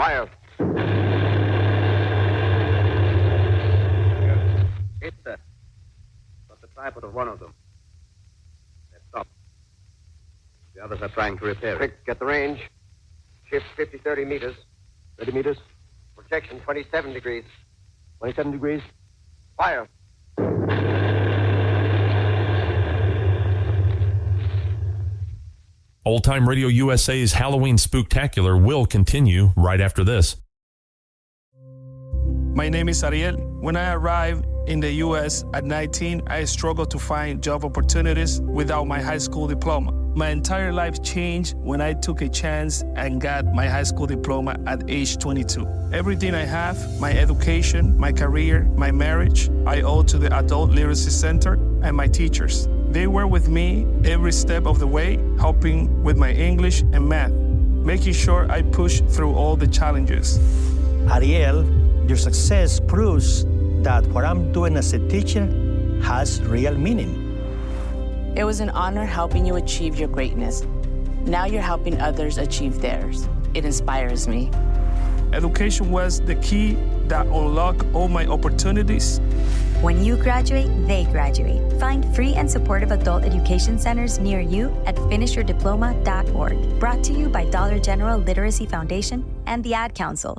Fire. Hit, sir. Got the tripod of one of them. They're stopped. The others are trying to repair it. Quick, get the range. Shift 30 meters. 30 meters. Projection 27 degrees. 27 degrees. Fire. Old Time Radio USA's Halloween Spooktacular will continue right after this. My name is Ariel. When I arrived in the U.S. at 19, I struggled to find job opportunities without my high school diploma. My entire life changed when I took a chance and got my high school diploma at age 22. Everything I have, my education, my career, my marriage, I owe to the Adult Literacy Center and my teachers. They were with me every step of the way, helping with my English and math, making sure I pushed through all the challenges. Ariel, your success proves that what I'm doing as a teacher has real meaning. It was an honor helping you achieve your greatness. Now you're helping others achieve theirs. It inspires me. Education was the key that unlocked all my opportunities. When you graduate, they graduate. Find free and supportive adult education centers near you at finishyourdiploma.org. Brought to you by Dollar General Literacy Foundation and the Ad Council.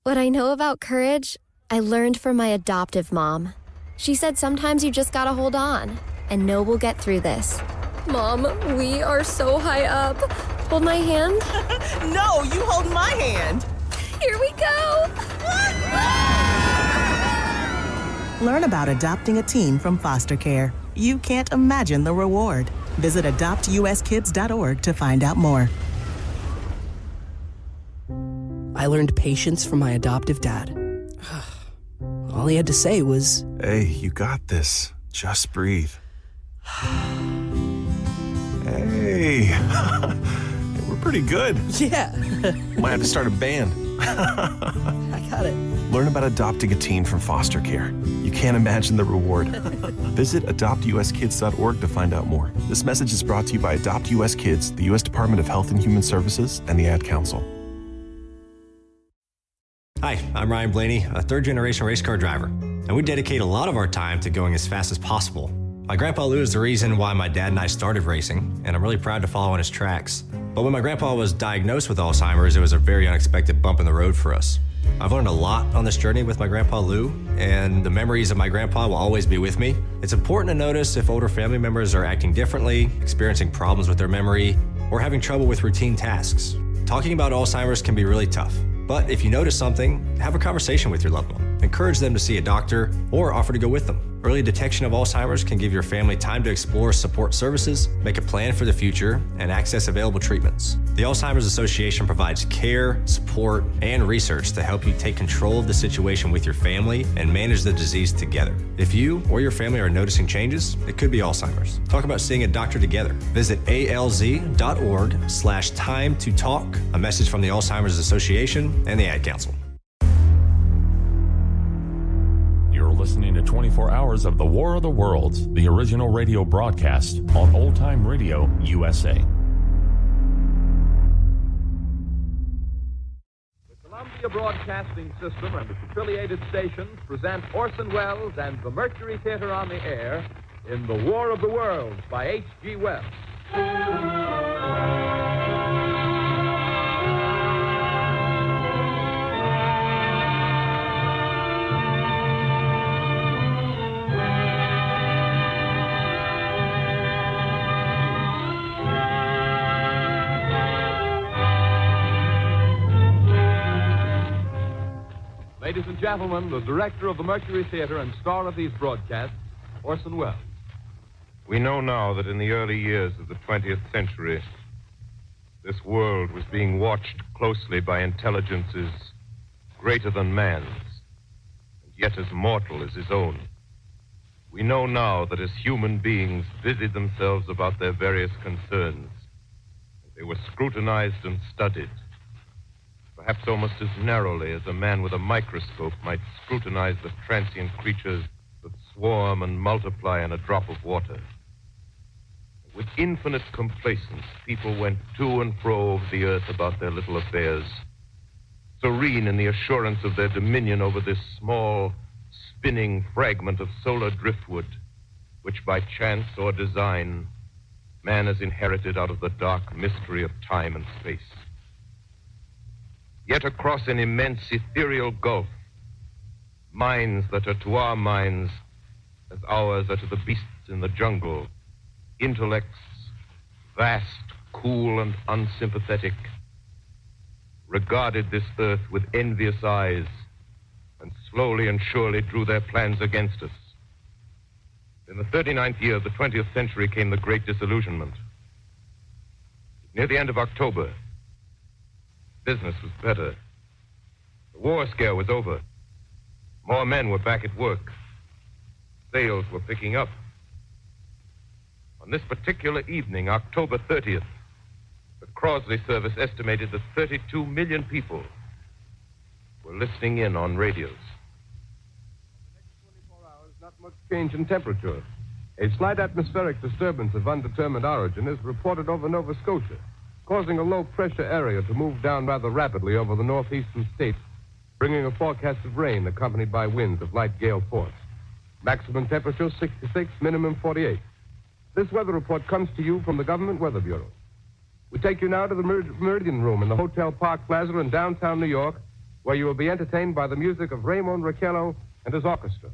What I know about courage, I learned from my adoptive mom. She said sometimes you just gotta hold on and know we'll get through this. Mom, we are so high up. Hold my hand. No, you hold my hand. Here we go. Learn about adopting a teen from foster care. You can't imagine the reward. Visit adoptuskids.org to find out more. I learned patience from my adoptive dad. All he had to say was, "Hey, you got this. Just breathe." Hey, we're pretty good. Yeah. Might have to start a band. I got it. Learn about adopting a teen from foster care. You can't imagine the reward. Visit adoptuskids.org to find out more. This message is brought to you by Adopt US Kids, the U.S. Department of Health and Human Services, and the Ad Council. Hi, I'm Ryan Blaney, a third-generation race car driver, and we dedicate a lot of our time to going as fast as possible. My grandpa Lou is the reason why my dad and I started racing, and I'm really proud to follow in his tracks. But when my grandpa was diagnosed with Alzheimer's, it was a very unexpected bump in the road for us. I've learned a lot on this journey with my grandpa Lou, and the memories of my grandpa will always be with me. It's important to notice if older family members are acting differently, experiencing problems with their memory, or having trouble with routine tasks. Talking about Alzheimer's can be really tough. But if you notice something, have a conversation with your loved one. Encourage them to see a doctor or offer to go with them. Early detection of Alzheimer's can give your family time to explore support services, make a plan for the future, and access available treatments. The Alzheimer's Association provides care, support, and research to help you take control of the situation with your family and manage the disease together. If you or your family are noticing changes, it could be Alzheimer's. Talk about seeing a doctor together. Visit alz.org/time to talk. A message from the Alzheimer's Association and the Ad Council. Listening to 24 hours of The War of the Worlds, the original radio broadcast on Old Time Radio USA. The Columbia Broadcasting System and its affiliated stations present Orson Welles and the Mercury Theatre on the air in The War of the Worlds by H.G. Wells. Ladies and gentlemen, the director of the Mercury Theatre and star of these broadcasts, Orson Welles. We know now that in the early years of the 20th century, this world was being watched closely by intelligences greater than man's, and yet as mortal as his own. We know now that as human beings busied themselves about their various concerns, they were scrutinized and studied, perhaps almost as narrowly as a man with a microscope might scrutinize the transient creatures that swarm and multiply in a drop of water. With infinite complacence, people went to and fro over the earth about their little affairs, serene in the assurance of their dominion over this small, spinning fragment of solar driftwood, which by chance or design, man has inherited out of the dark mystery of time and space. Yet across an immense ethereal gulf, minds that are to our minds as ours are to the beasts in the jungle, intellects vast, cool, and unsympathetic, regarded this earth with envious eyes and slowly and surely drew their plans against us. In the 39th year of the 20th century came the Great Disillusionment. Near the end of October, business was better. The war scare was over. More men were back at work. Sales were picking up. On this particular evening, October 30th, the Crosley service estimated that 32 million people were listening in on radios. Not much change in temperature. A slight atmospheric disturbance of undetermined origin is reported over Nova Scotia, causing a low-pressure area to move down rather rapidly over the northeastern states, bringing a forecast of rain accompanied by winds of light gale force. Maximum temperature 66, minimum 48. This weather report comes to you from the Government Weather Bureau. We take you now to the Meridian Room in the Hotel Park Plaza in downtown New York, where you will be entertained by the music of Raymond Raquello and his orchestra.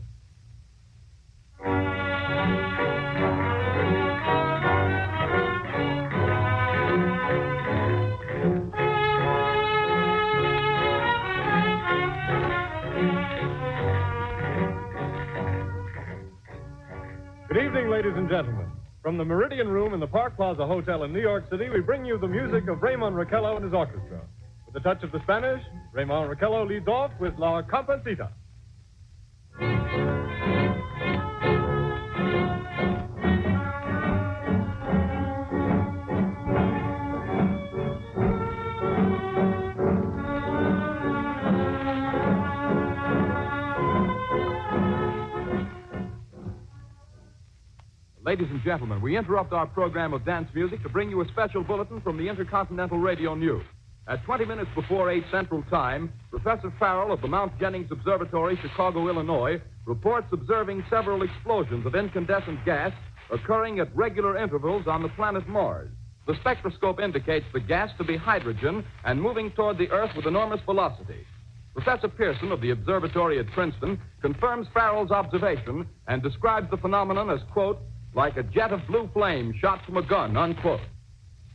Good evening, ladies and gentlemen. From the Meridian Room in the Park Plaza Hotel in New York City, we bring you the music of Raymond Raquello and his orchestra. With a touch of the Spanish, Raymond Raquello leads off with La Comparsita. Ladies and gentlemen, we interrupt our program of dance music to bring you a special bulletin from the Intercontinental Radio News. At 20 minutes before 8 Central Time, Professor Farrell of the Mount Jennings Observatory, Chicago, Illinois, reports observing several explosions of incandescent gas occurring at regular intervals on the planet Mars. The spectroscope indicates the gas to be hydrogen and moving toward the Earth with enormous velocity. Professor Pearson of the observatory at Princeton confirms Farrell's observation and describes the phenomenon as, quote, like a jet of blue flame shot from a gun, unquote.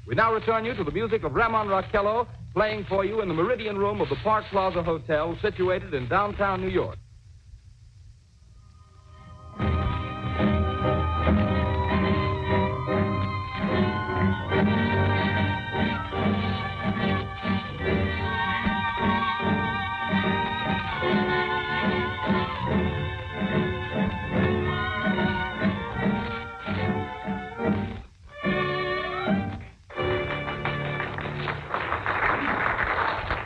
We now return you to the music of Raymond Raquello, playing for you in the Meridian Room of the Park Plaza Hotel, situated in downtown New York.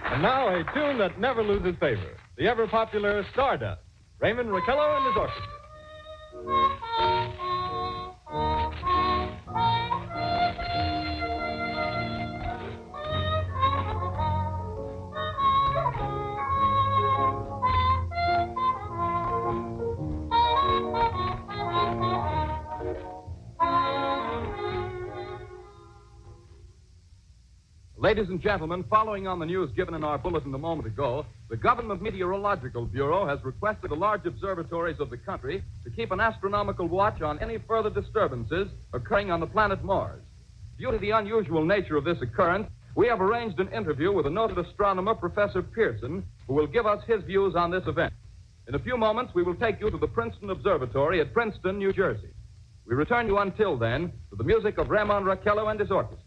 And now a tune that never loses favor, the ever-popular Stardust, Raymond Raquello and his orchestra. Ladies and gentlemen, following on the news given in our bulletin a moment ago, the Government Meteorological Bureau has requested the large observatories of the country to keep an astronomical watch on any further disturbances occurring on the planet Mars. Due to the unusual nature of this occurrence, we have arranged an interview with a noted astronomer, Professor Pearson, who will give us his views on this event. In a few moments, we will take you to the Princeton Observatory at Princeton, New Jersey. We return you until then to the music of Raymond Raquello and his orchestra.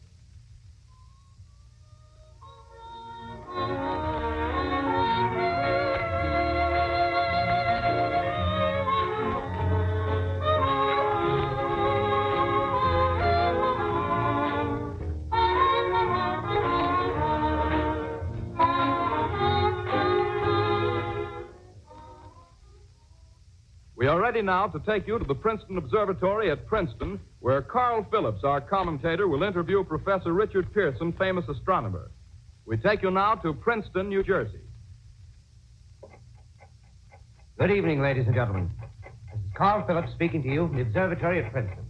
We are ready now to take you to the Princeton Observatory at Princeton, where Carl Phillips, our commentator, will interview Professor Richard Pearson, famous astronomer. We take you now to Princeton, New Jersey. Good evening, ladies and gentlemen. This is Carl Phillips speaking to you from the observatory at Princeton.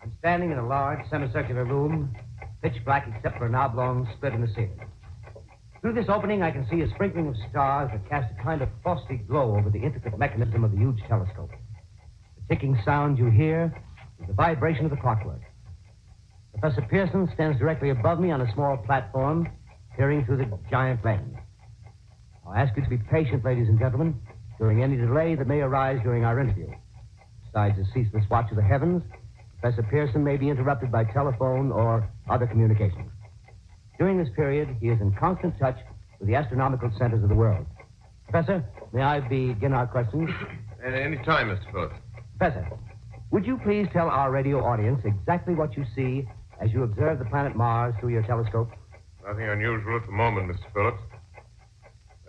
I'm standing in a large semicircular room, pitch black except for an oblong split in the ceiling. Through this opening, I can see a sprinkling of stars that cast a kind of frosty glow over the intricate mechanism of the huge telescope. The ticking sound you hear is the vibration of the clockwork. Professor Pearson stands directly above me on a small platform, peering through the giant lens. I'll ask you to be patient, ladies and gentlemen, during any delay that may arise during our interview. Besides the ceaseless watch of the heavens, Professor Pearson may be interrupted by telephone or other communications. During this period, he is in constant touch with the astronomical centers of the world. Professor, may I begin our questions? At any time, Mr. Phillips. Professor, would you please tell our radio audience exactly what you see as you observe the planet Mars through your telescope? Nothing unusual at the moment, Mr. Phillips.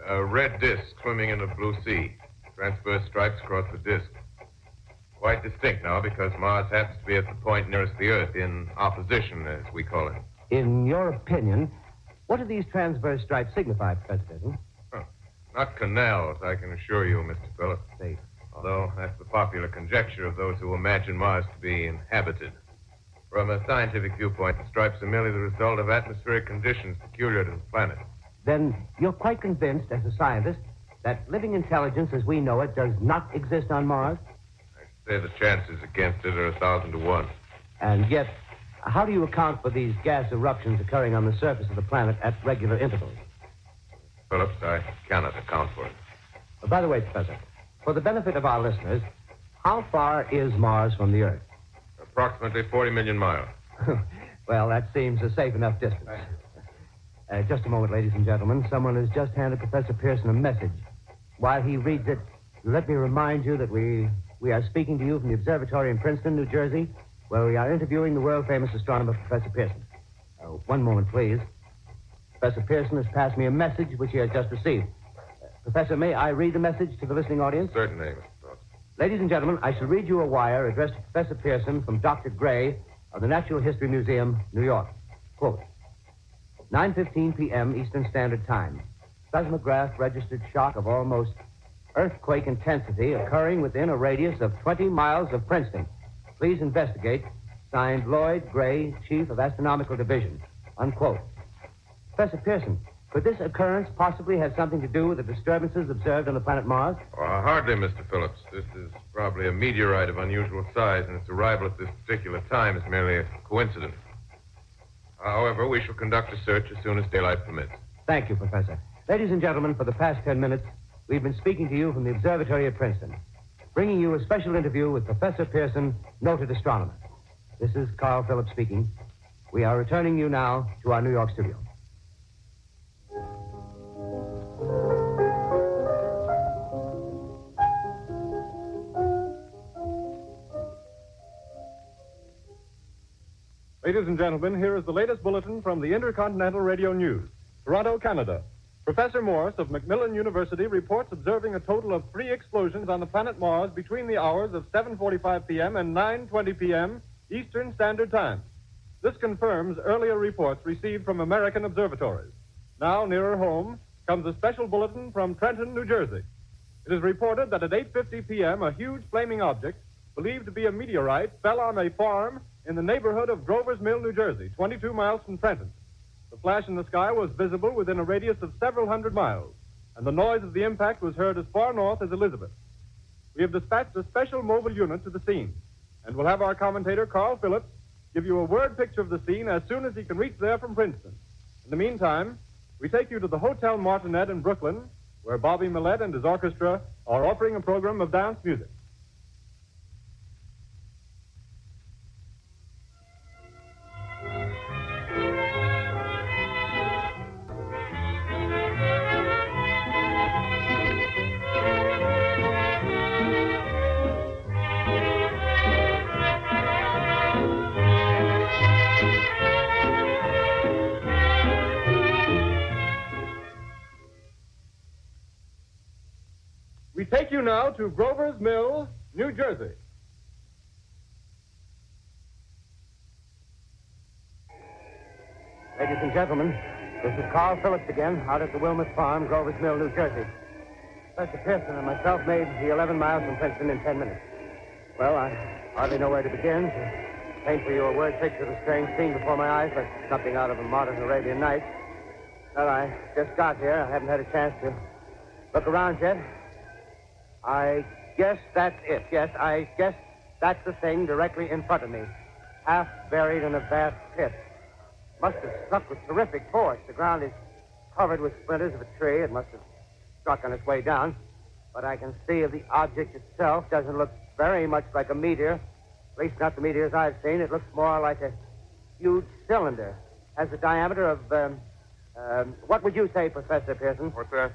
A red disk swimming in the blue sea. Transverse stripes across the disk. Quite distinct now because Mars happens to be at the point nearest the Earth, in opposition, as we call it. In your opinion, what do these transverse stripes signify, Professor Pearson? Not canals, I can assure you, Mr. Phillips. See. Although that's the popular conjecture of those who imagine Mars to be inhabited. From a scientific viewpoint, the stripes are merely the result of atmospheric conditions peculiar to the planet. Then you're quite convinced, as a scientist, that living intelligence as we know it does not exist on Mars? I should say the chances against it are 1,000 to 1. And yet, how do you account for these gas eruptions occurring on the surface of the planet at regular intervals? Phillips, I cannot account for it. By the way, Professor, for the benefit of our listeners, how far is Mars from the Earth? Approximately 40 million miles. Well, that seems a safe enough distance. Just a moment, ladies and gentlemen. Someone has just handed Professor Pearson a message. While he reads it, let me remind you that we are speaking to you from the observatory in Princeton, New Jersey, where we are interviewing the world-famous astronomer, Professor Pearson. One moment, please. Professor Pearson has passed me a message which he has just received. Professor, may I read the message to the listening audience? Certainly, Mr. Phillips. Ladies and gentlemen, I shall read you a wire addressed to Professor Pearson from Dr. Gray of the Natural History Museum, New York. Quote, 9:15 p.m. Eastern Standard Time. Seismograph registered shock of almost earthquake intensity occurring within a radius of 20 miles of Princeton. Please investigate. Signed, Lloyd Gray, Chief of Astronomical Division. Unquote. Professor Pearson, could this occurrence possibly have something to do with the disturbances observed on the planet Mars? Hardly, Mr. Phillips. This is probably a meteorite of unusual size, and its arrival at this particular time is merely a coincidence. However, we shall conduct a search as soon as daylight permits. Thank you, Professor. Ladies and gentlemen, for the past 10 minutes, we've been speaking to you from the observatory at Princeton, bringing you a special interview with Professor Pearson, noted astronomer. This is Carl Phillips speaking. We are returning you now to our New York studio. Ladies and gentlemen, here is the latest bulletin from the Intercontinental Radio News. Toronto, Canada. Professor Morse of Macmillan University reports observing a total of 3 explosions on the planet Mars between the hours of 7:45 p.m. and 9:20 p.m. Eastern Standard Time. This confirms earlier reports received from American observatories. Now, nearer home, comes a special bulletin from Trenton, New Jersey. It is reported that at 8:50 p.m., a huge flaming object, believed to be a meteorite, fell on a farm in the neighborhood of Grover's Mill, New Jersey, 22 miles from Trenton. The flash in the sky was visible within a radius of several hundred miles, and the noise of the impact was heard as far north as Elizabeth. We have dispatched a special mobile unit to the scene, and we'll have our commentator, Carl Phillips, give you a word picture of the scene as soon as he can reach there from Princeton. In the meantime, we take you to the Hotel Martian in Brooklyn, where Bobby Millett and his orchestra are offering a program of dance music. We take you now to Grover's Mill, New Jersey. Ladies and gentlemen, this is Carl Phillips again, out at the Wilmot Farm, Grover's Mill, New Jersey. Professor Pearson and myself made the 11 miles from Princeton in 10 minutes. Well, I hardly know where to begin. To paint for you a word picture of a strange scene before my eyes, like something out of a modern Arabian Nights. Well, I just got here. I haven't had a chance to look around yet. I guess that's it. Yes, I guess that's the thing directly in front of me, half buried in a vast pit. Must have struck with terrific force. The ground is covered with splinters of a tree. It must have struck on its way down. But I can see the object itself doesn't look very much like a meteor. At least not the meteors I've seen. It looks more like a huge cylinder. Has a diameter of, what would you say, Professor Pearson? What's that?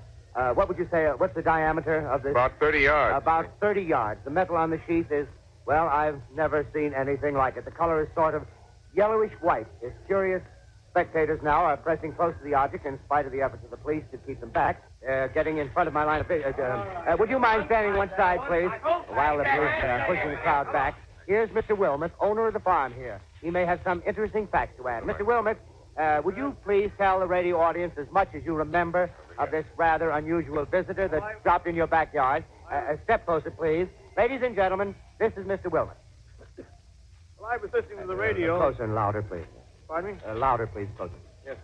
What would you say, what's the diameter of this? About 30 yards. About 30 yards. The metal on the sheath is, well, I've never seen anything like it. The color is sort of yellowish white. Its curious spectators now are pressing close to the object in spite of the efforts of the police to keep them back. Getting in front of my line of vision. Would you mind standing one side, please? While the police are pushing the crowd back. Here's Mr. Wilmot, owner of the farm here. He may have some interesting facts to add. Mr. Wilmot, would you please tell the radio audience as much as you remember of this rather unusual visitor that dropped in your backyard? Step closer, please. Ladies and gentlemen, this is Mr. Wilmot. Well, I was listening to the radio. Closer and louder, please. Pardon me? Louder, please, closer. Yes.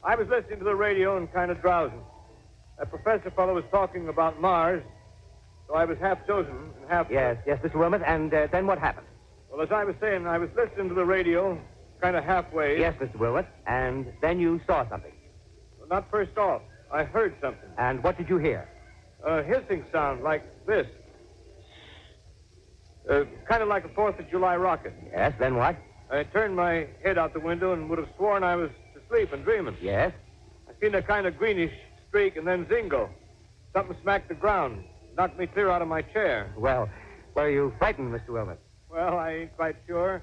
I was listening to the radio and kind of drowsing. That professor fellow was talking about Mars, so I was half chosen and half... Yes, Mr. Wilmot, and then what happened? Well, as I was saying, I was listening to the radio, kind of halfway. Yes, Mr. Wilmot, and then you saw something. Well, not first off. I heard something. And what did you hear? A hissing sound like this. Kind of like a 4th of July rocket. Yes, then what? I turned my head out the window and would have sworn I was asleep and dreaming. Yes? I seen a kind of greenish streak and then zingo. Something smacked the ground, knocked me clear out of my chair. Well, were you frightened, Mr. Wilmot? Well, I ain't quite sure.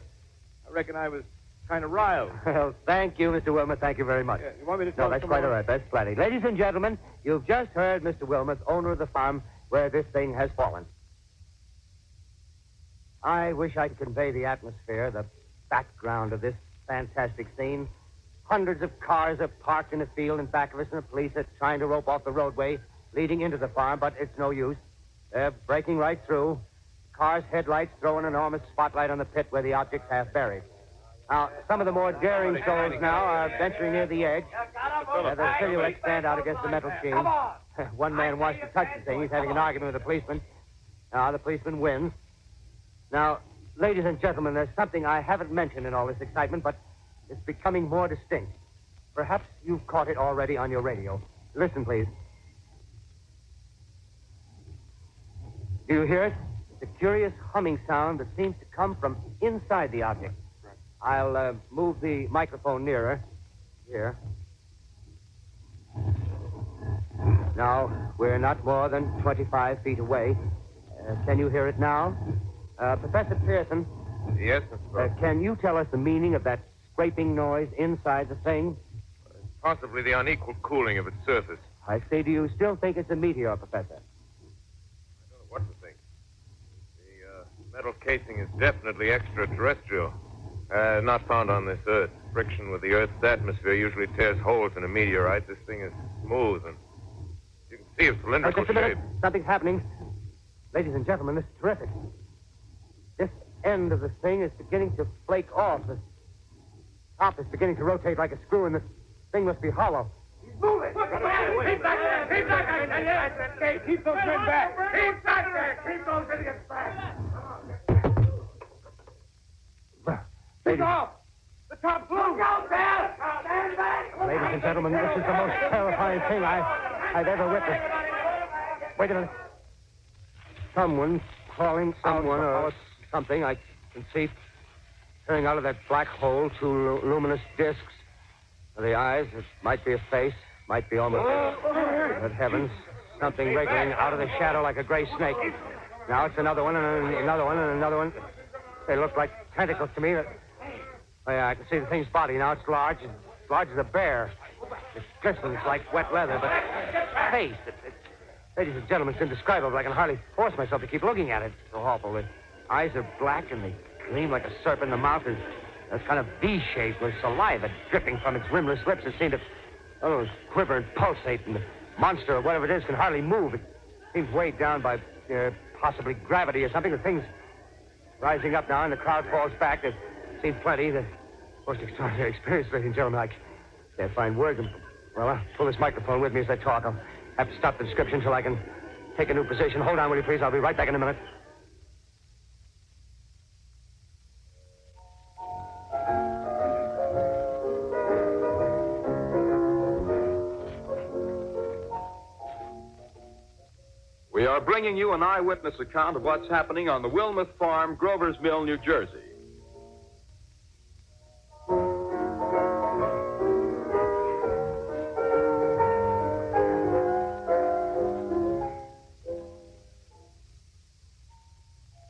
I reckon I was kind of riled. Well, thank you, Mr. Wilmot. Thank you very much. Yeah, you want me to No, tell that's some quite more? all right. That's plenty. Ladies and gentlemen, you've just heard Mr. Wilmot, owner of the farm where this thing has fallen. I wish I could convey the atmosphere, the background of this fantastic scene. Hundreds of cars are parked in a field in back of us, and the police are trying to rope off the roadway leading into the farm, but it's no use. They're breaking right through. Cars' headlights throw an enormous spotlight on the pit where the object's half buried. Now, some of the more daring souls now are venturing near the edge. The silhouettes stand out against the metal sheen. One man wants to touch the thing. He's having an argument with the policeman. Now, the policeman wins. Now, ladies and gentlemen, there's something I haven't mentioned in all this excitement, but it's becoming more distinct. Perhaps you've caught it already on your radio. Listen, please. Do you hear it? It's a curious humming sound that seems to come from inside the object. I'll move the microphone nearer. Here. Now, we're not more than 25 feet away. Can you hear it now? Professor Pearson. Yes, Mr. Brooks. Can you tell us the meaning of that scraping noise inside the thing? Possibly the unequal cooling of its surface. I say, do you still think it's a meteor, Professor? I don't know what to think. The metal casing is definitely extraterrestrial. Not found on this Earth. Friction with the Earth's atmosphere usually tears holes in a meteorite. This thing is smooth, and you can see its cylindrical Just a minute. shape. Something's happening. Ladies and gentlemen, this is terrific. This end of the thing is beginning to flake off. The top is beginning to rotate like a screw, and this thing must be hollow. He's moving. Keep back. Keep those men back. Keep back there. Keep those idiots back. Take off. The top's loose. Look out there. Stand back. Ladies and gentlemen, this is the most terrifying thing I've ever witnessed. Wait a minute. Someone calling someone or something. I can see turning out of that black hole two luminous discs. The eyes, it might be a face, might be almost... Good heavens, something wriggling out of the shadow like a gray snake. Now it's another one, and another one, and another one. They look like tentacles to me. Oh, yeah, I can see the thing's body. Now it's large as a bear. It glistens like wet leather, but its face, ladies and gentlemen, it's indescribable. I can hardly force myself to keep looking at it. It's so awful. The eyes are black, and they gleam like a serpent. The mouth is kind of V-shaped with saliva dripping from its rimless lips. It seemed to quiver and pulsate, and the monster or whatever it is can hardly move. It seems weighed down by possibly gravity or something. The thing's rising up now, and the crowd falls back. They've seen plenty. The most extraordinary experience, ladies and gentlemen. I can't find words. Well, I'll pull this microphone with me as I talk. I'll have to stop the description till I can take a new position. Hold on, will you, please? I'll be right back in a minute. We are bringing you an eyewitness account of what's happening on the Wilmuth Farm, Grover's Mill, New Jersey.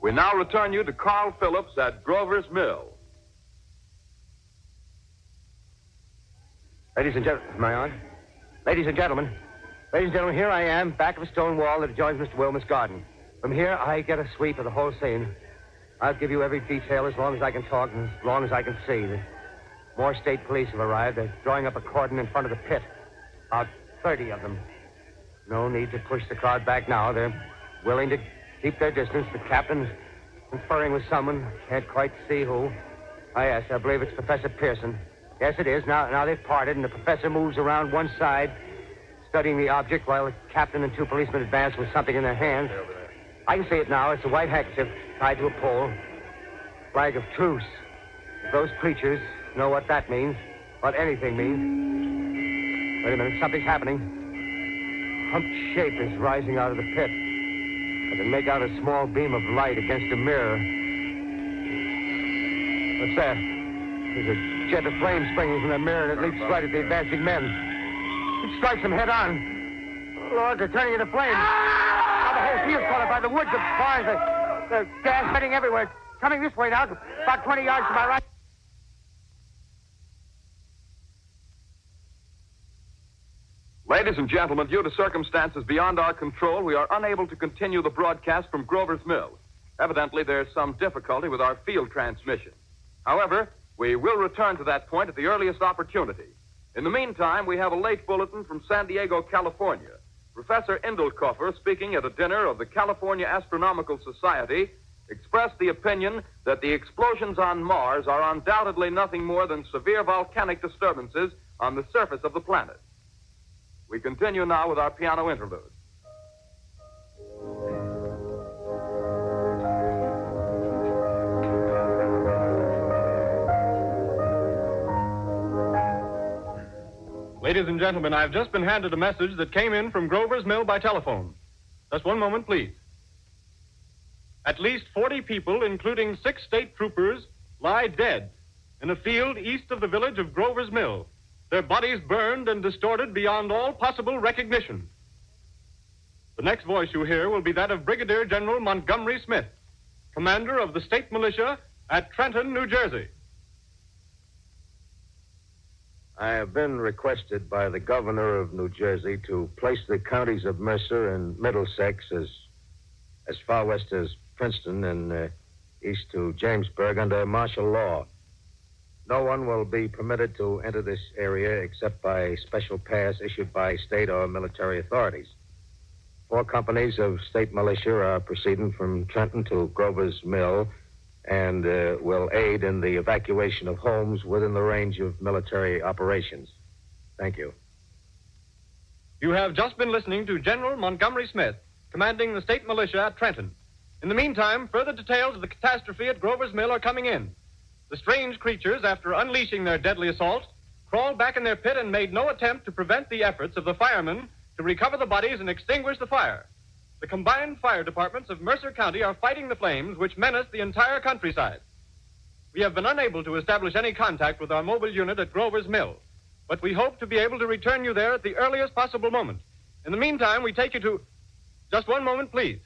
We now return you to Carl Phillips at Grover's Mill. Ladies and gentlemen, am I on? Ladies and gentlemen, here I am, back of a stone wall that adjoins Mr. Wilmuth's garden. From here, I get a sweep of the whole scene. I'll give you every detail as long as I can talk and as long as I can see. The more state police have arrived. They're drawing up a cordon in front of the pit. About 30 of them. No need to push the crowd back now. They're willing to keep their distance. The captain's conferring with someone. Can't quite see who. Yes, I believe it's Professor Pearson. Yes, it is. Now they've parted, and the professor moves around one side, studying the object while the captain and two policemen advance with something in their hands. I can see it now. It's a white handkerchief tied to a pole. Flag of truce. If those creatures know what that means, what anything means. Wait a minute, something's happening. A humped shape is rising out of the pit. I can make out a small beam of light against a mirror. What's that? There's a jet of flame springing from the mirror, and it leaps right at the advancing men. It strikes them head on. Oh, Lord, they're turning into flames. Now the whole field's caught up by the woods, the barns, the gas heading everywhere. It's coming this way now, about 20 yards to my right. Ladies and gentlemen, due to circumstances beyond our control, we are unable to continue the broadcast from Grover's Mill. Evidently, there's some difficulty with our field transmission. However, we will return to that point at the earliest opportunity. In the meantime, we have a late bulletin from San Diego, California. Professor Indelkoffer, speaking at a dinner of the California Astronomical Society, expressed the opinion that the explosions on Mars are undoubtedly nothing more than severe volcanic disturbances on the surface of the planet. We continue now with our piano interlude. Ladies and gentlemen, I've just been handed a message that came in from Grover's Mill by telephone. Just one moment, please. At least 40 people, including 6 state troopers, lie dead in a field east of the village of Grover's Mill. Their bodies burned and distorted beyond all possible recognition. The next voice you hear will be that of Brigadier General Montgomery Smith, commander of the state militia at Trenton, New Jersey. I have been requested by the governor of New Jersey to place the counties of Mercer and Middlesex as far west as Princeton and east to Jamesburg under martial law. No one will be permitted to enter this area except by special pass issued by state or military authorities. 4 companies of state militia are proceeding from Trenton to Grover's Mill and will aid in the evacuation of homes within the range of military operations. Thank you. You have just been listening to General Montgomery Smith, commanding the state militia at Trenton. In the meantime, further details of the catastrophe at Grover's Mill are coming in. The strange creatures, after unleashing their deadly assault, crawled back in their pit and made no attempt to prevent the efforts of the firemen to recover the bodies and extinguish the fire. The combined fire departments of Mercer County are fighting the flames which menace the entire countryside. We have been unable to establish any contact with our mobile unit at Grover's Mill, but we hope to be able to return you there at the earliest possible moment. In the meantime, we take you to... Just one moment, please.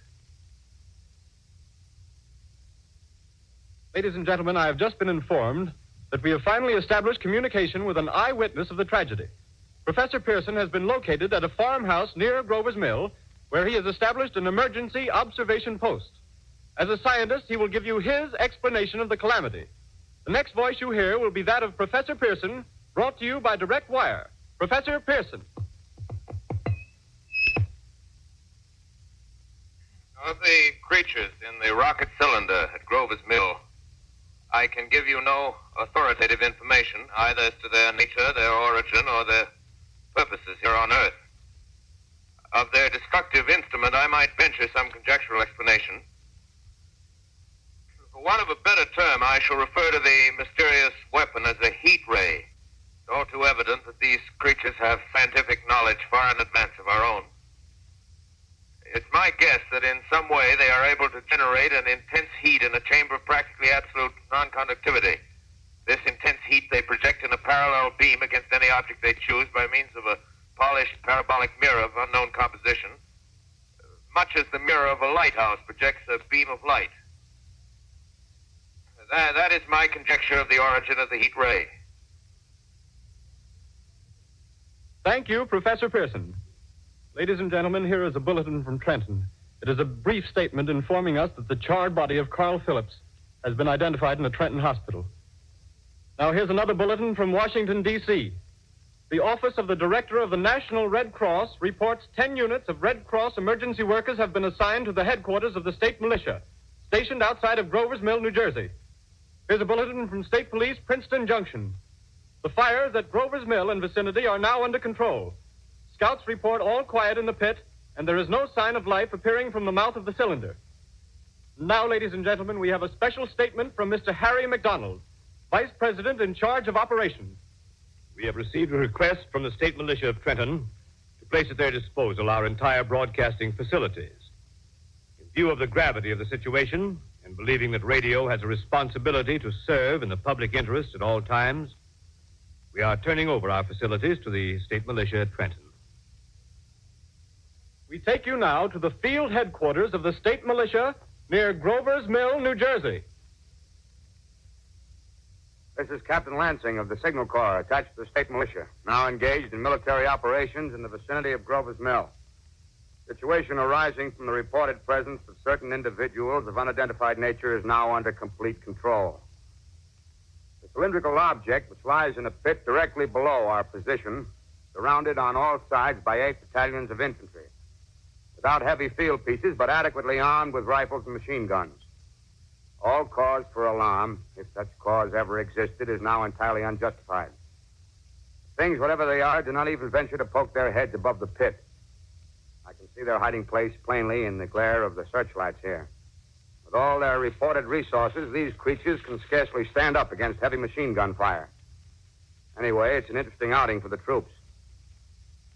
Ladies and gentlemen, I have just been informed that we have finally established communication with an eyewitness of the tragedy. Professor Pearson has been located at a farmhouse near Grover's Mill, where he has established an emergency observation post. As a scientist, he will give you his explanation of the calamity. The next voice you hear will be that of Professor Pearson, brought to you by direct wire. Professor Pearson. Of the creatures in the rocket cylinder at Grover's Mill, I can give you no authoritative information, either as to their nature, their origin, or their purposes here on Earth. Of their destructive instrument, I might venture some conjectural explanation. For want of a better term, I shall refer to the mysterious weapon as a heat ray. It's all too evident that these creatures have scientific knowledge far in advance of our own. It's my guess that in some way they are able to generate an intense heat in a chamber of practically absolute non-conductivity. This intense heat they project in a parallel beam against any object they choose by means of a polished parabolic mirror of unknown composition, much as the mirror of a lighthouse projects a beam of light. That is my conjecture of the origin of the heat ray. Thank you, Professor Pearson. Ladies and gentlemen, here is a bulletin from Trenton. It is a brief statement informing us that the charred body of Carl Phillips has been identified in a Trenton hospital. Now, here's another bulletin from Washington, D.C. The Office of the Director of the National Red Cross reports 10 units of Red Cross emergency workers have been assigned to the headquarters of the state militia, stationed outside of Grover's Mill, New Jersey. Here's a bulletin from State Police, Princeton Junction. The fires at Grover's Mill and vicinity are now under control. Scouts report all quiet in the pit, and there is no sign of life appearing from the mouth of the cylinder. Now, ladies and gentlemen, we have a special statement from Mr. Harry McDonald, Vice President in charge of operations. We have received a request from the state militia of Trenton to place at their disposal our entire broadcasting facilities. In view of the gravity of the situation, and believing that radio has a responsibility to serve in the public interest at all times, we are turning over our facilities to the state militia at Trenton. We take you now to the field headquarters of the state militia near Grover's Mill, New Jersey. This is Captain Lansing of the Signal Corps, attached to the state militia, now engaged in military operations in the vicinity of Grover's Mill. Situation arising from the reported presence of certain individuals of unidentified nature is now under complete control. The cylindrical object, which lies in a pit directly below our position, surrounded on all sides by 8 battalions of infantry, without heavy field pieces, but adequately armed with rifles and machine guns. All cause for alarm, if such cause ever existed, is now entirely unjustified. Things, whatever they are, do not even venture to poke their heads above the pit. I can see their hiding place plainly in the glare of the searchlights here. With all their reported resources, these creatures can scarcely stand up against heavy machine gun fire. Anyway, it's an interesting outing for the troops.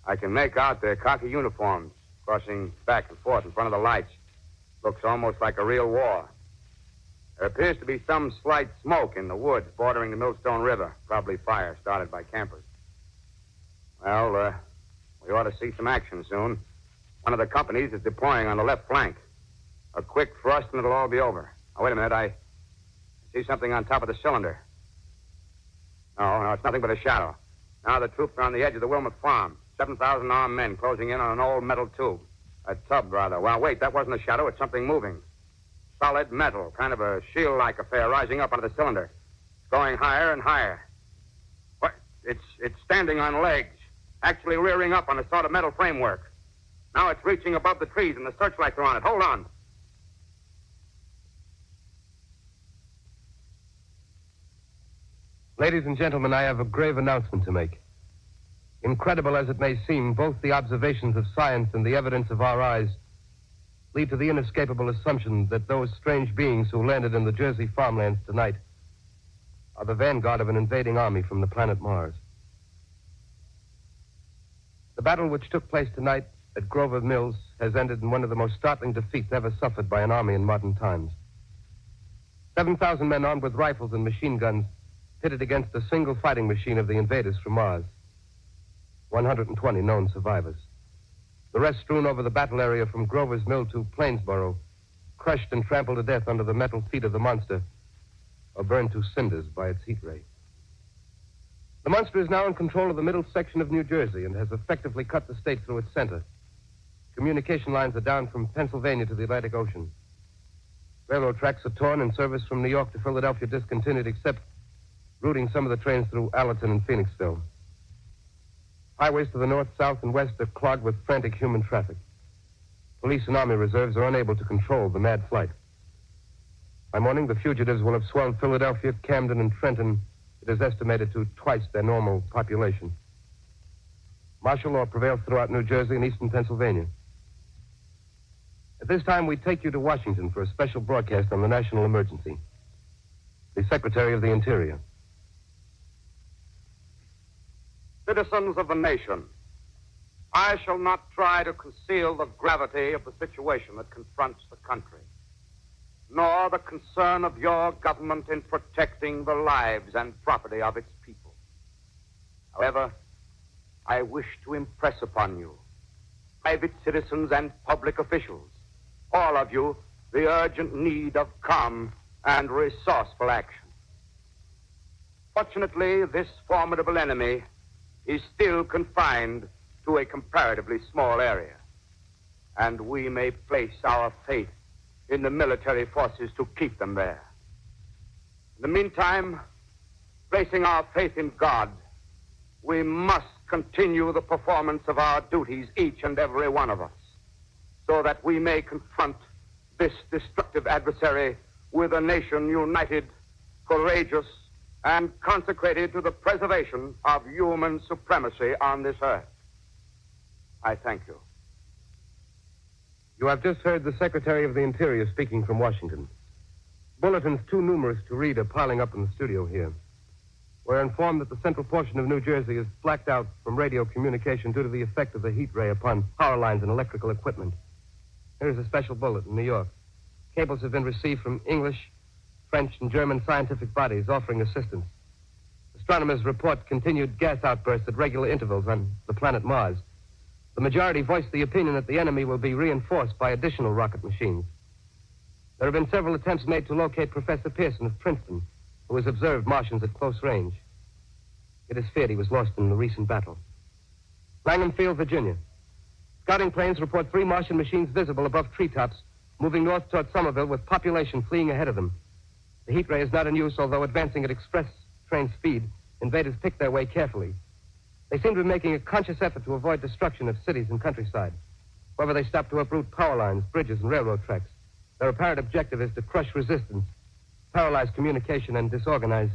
I can make out their khaki uniforms crossing back and forth in front of the lights. Looks almost like a real war. There appears to be some slight smoke in the woods bordering the Millstone River, probably fire started by campers. Well, we ought to see some action soon. One of the companies is deploying on the left flank. A quick thrust and it'll all be over. Now, wait a minute. I see something on top of the cylinder. No, it's nothing but a shadow. Now the troops are on the edge of the Wilmot Farm. 7,000 armed men closing in on an old metal tube. A tub, rather. Well, wait, that wasn't a shadow. It's something moving. Solid metal, kind of a shield-like affair rising up onto the cylinder. It's going higher and higher. What? It's standing on legs, actually rearing up on a sort of metal framework. Now it's reaching above the trees and the searchlights are on it. Hold on. Ladies and gentlemen, I have a grave announcement to make. Incredible as it may seem, both the observations of science and the evidence of our eyes lead to the inescapable assumption that those strange beings who landed in the Jersey farmlands tonight are the vanguard of an invading army from the planet Mars. The battle which took place tonight at Grover Mills has ended in one of the most startling defeats ever suffered by an army in modern times. 7,000 men armed with rifles and machine guns pitted against a single fighting machine of the invaders from Mars. 120 known survivors. The rest strewn over the battle area from Grover's Mill to Plainsboro, crushed and trampled to death under the metal feet of the monster, or burned to cinders by its heat ray. The monster is now in control of the middle section of New Jersey and has effectively cut the state through its center. Communication lines are down from Pennsylvania to the Atlantic Ocean. Railroad tracks are torn and service from New York to Philadelphia discontinued, except routing some of the trains through Allerton and Phoenixville. Highways to the north, south, and west are clogged with frantic human traffic. police and army reserves are unable to control the mad flight. By morning, the fugitives will have swelled Philadelphia, Camden, and Trenton. It is estimated to twice their normal population. Martial law prevails throughout New Jersey and eastern Pennsylvania. At this time, we take you to Washington for a special broadcast on the national emergency. The Secretary of the Interior. Citizens of the nation, I shall not try to conceal the gravity of the situation that confronts the country, nor the concern of your government in protecting the lives and property of its people. However, I wish to impress upon you, private citizens and public officials, all of you, the urgent need of calm and resourceful action. Fortunately, this formidable enemy is still confined to a comparatively small area, and we may place our faith in the military forces to keep them there. In the meantime, placing our faith in God, we must continue the performance of our duties, each and every one of us, so that we may confront this destructive adversary with a nation united, courageous, and consecrated to the preservation of human supremacy on this earth. I thank you. You have just heard the Secretary of the Interior speaking from Washington. Bulletins too numerous to read are piling up in the studio here. We're informed that the central portion of New Jersey is blacked out from radio communication due to the effect of the heat ray upon power lines and electrical equipment. Here's a special bulletin in New York. Cables have been received from English, French, and German scientific bodies offering assistance. Astronomers report continued gas outbursts at regular intervals on the planet Mars. The majority voiced the opinion that the enemy will be reinforced by additional rocket machines. There have been several attempts made to locate Professor Pearson of Princeton, who has observed Martians at close range. It is feared he was lost in the recent battle. Langham Field, Virginia. Scouting planes report 3 Martian machines visible above treetops, moving north toward Somerville with population fleeing ahead of them. The heat ray is not in use, although advancing at express train speed, invaders pick their way carefully. They seem to be making a conscious effort to avoid destruction of cities and countryside. However, they stop to uproot power lines, bridges, and railroad tracks. Their apparent objective is to crush resistance, paralyze communication, and disorganize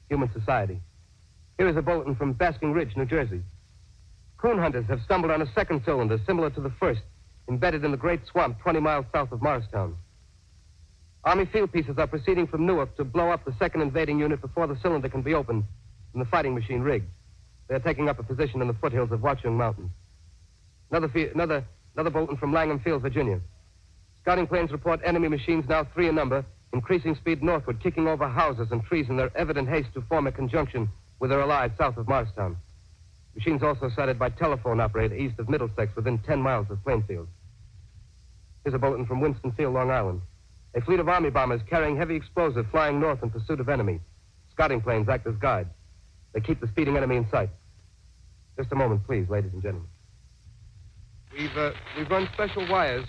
human society. Here is a bulletin from Basking Ridge, New Jersey. Coon hunters have stumbled on a second cylinder similar to the first, embedded in the great swamp 20 miles south of Morristown. Army field pieces are proceeding from Newark to blow up the second invading unit before the cylinder can be opened and the fighting machine rigged. They are taking up a position in the foothills of Watchung Mountain. Another bulletin from Langham Field, Virginia. Scouting planes report enemy machines, now 3 in number, increasing speed northward, kicking over houses and trees in their evident haste to form a conjunction with their allies south of Morristown. Machines also sighted by telephone operator east of Middlesex within 10 miles of Plainfield. Here's a bulletin from Winston-Field, Long Island. A fleet of Army bombers carrying heavy explosive flying north in pursuit of enemy. Scouting planes act as guides. They keep the speeding enemy in sight. Just a moment, please, ladies and gentlemen. We've run special wires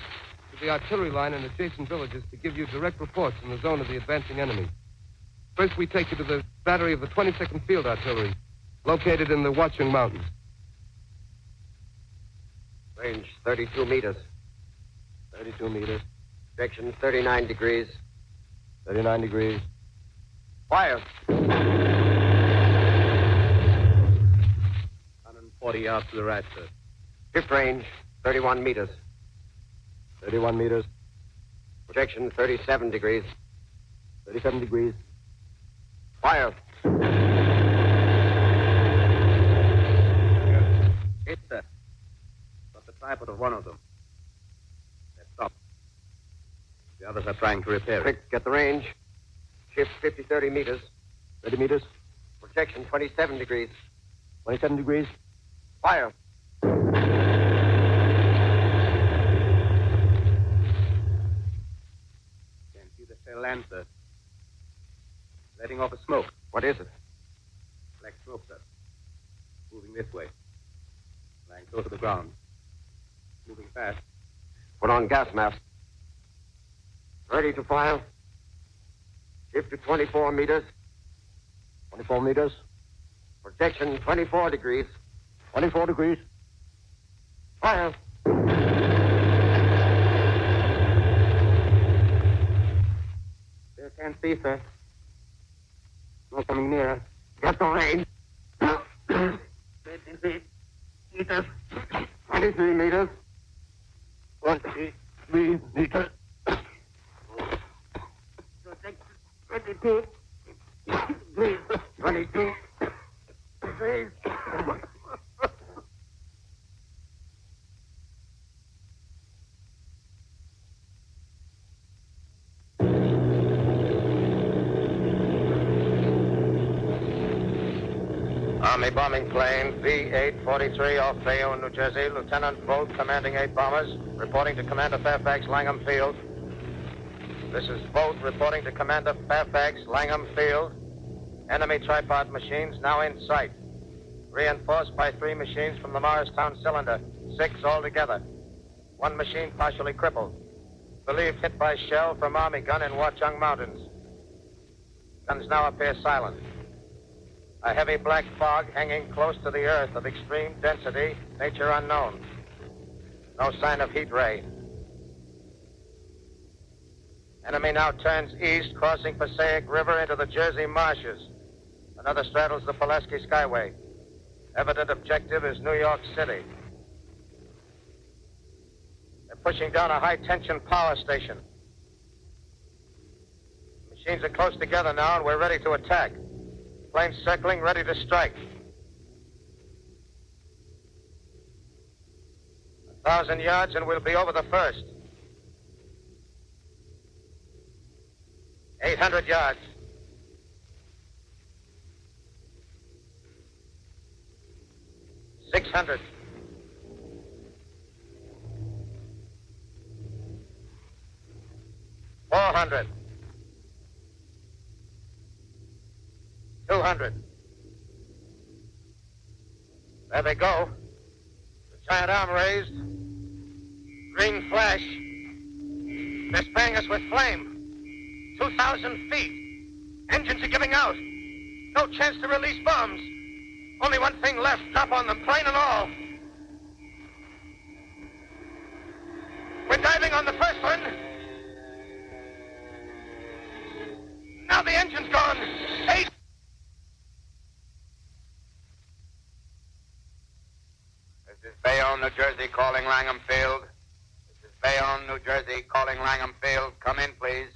to the artillery line in adjacent villages to give you direct reports in the zone of the advancing enemy. First, we take you to the battery of the 22nd Field Artillery, located in the Watchung Mountains. Range 32 meters. 32 meters. Direction 39 degrees. 39 degrees. Fire. 140 yards to the right, sir. Shift range 31 meters. 31 meters. Projection 37 degrees. 37 degrees. Fire. Yes, sir. Got the tripod of one of them. They're stopped. The others are trying to repair it. Quick, get the range. Shift 30 meters. 30 meters. Projection 27 degrees. 27 degrees. Fire. Can't see the cell land, sir. Letting off a smoke. What is it? Black smoke, sir. Moving this way. Lying close to the ground. Moving fast. Put on gas mask. Ready to fire. Shift to 24 meters. 24 meters. Projection 24 degrees. 24 degrees. Fire. Can't see, sir. No coming nearer. Get the range. 50 feet. Meters. 23 meters. 23 meters. 22. 22. Please. Army bombing plane B-843 off Bayonne, New Jersey. Lieutenant Vogt, commanding 8 bombers, reporting to Commander Fairfax, Langham Field. This is Vogt reporting to Commander Fairfax, Langham Field. Enemy tripod machines now in sight. Reinforced by 3 machines from the Morristown cylinder. 6 altogether. 1 machine partially crippled. Believed hit by shell from Army gun in Watchung Mountains. Guns now appear silent. A heavy black fog hanging close to the earth of extreme density, nature unknown. No sign of heat ray. Enemy now turns east, crossing Passaic River into the Jersey marshes. Another straddles the Pulaski Skyway. Evident objective is New York City. They're pushing down a high-tension power station. Machines are close together now, and we're ready to attack. Planes circling, ready to strike. 1,000 yards, and we'll be over the first. 800 yards. 600. 400. 200. There they go. The giant arm raised. Green flash. They're spraying us with flame. 2,000 feet. Engines are giving out. No chance to release bombs. Only one thing left. Drop on them, plane and all. We're diving on the first one. Now the engine's gone. 8. This is Bayonne, New Jersey, calling Langham Field. This is Bayonne, New Jersey, calling Langham Field. Come in, please.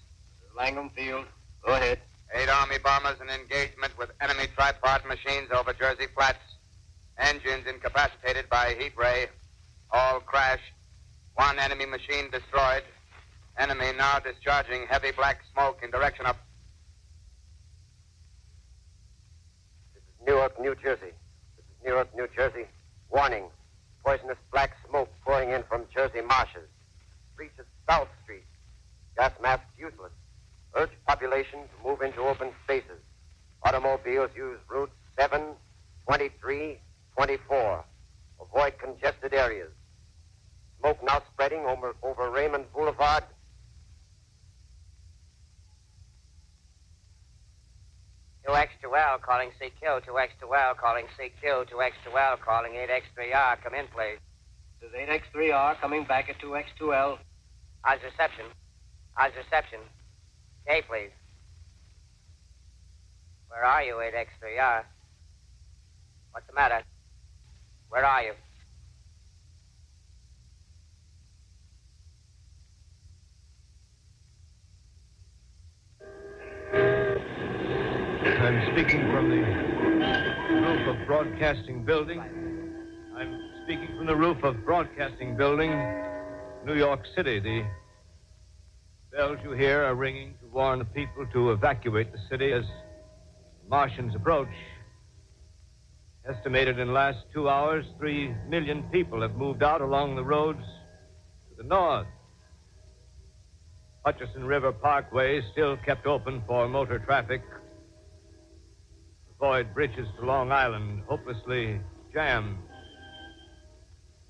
Langham Field. Go ahead. 8 Army bombers in engagement with enemy tripod machines over Jersey Flats. Engines incapacitated by heat ray. All crashed. 1 enemy machine destroyed. Enemy now discharging heavy black smoke in direction of... This is Newark, New Jersey. This is Newark, New Jersey. Warning. Poisonous black smoke pouring in from Jersey marshes. Reaches South Street. Gas masks useless. Urge population to move into open spaces. Automobiles use routes 7, 23, 24. Avoid congested areas. Smoke now spreading over Raymond Boulevard. X2L calling CQ. 2X2L calling CQ. 2X2L calling 8X3R. Come in, please. This is 8X3R coming back at 2X2L. How's reception? How's reception? Okay, please. Where are you, 8X3R? What's the matter? Where are you? I'm speaking from the roof of Broadcasting Building. I'm speaking from the roof of Broadcasting Building, New York City. The bells you hear are ringing to warn the people to evacuate the city as Martians approach. Estimated in the last 2 hours, 3 million people have moved out along the roads to the north. Hutchison River Parkway still kept open for motor traffic. Avoid bridges to Long Island, hopelessly jammed.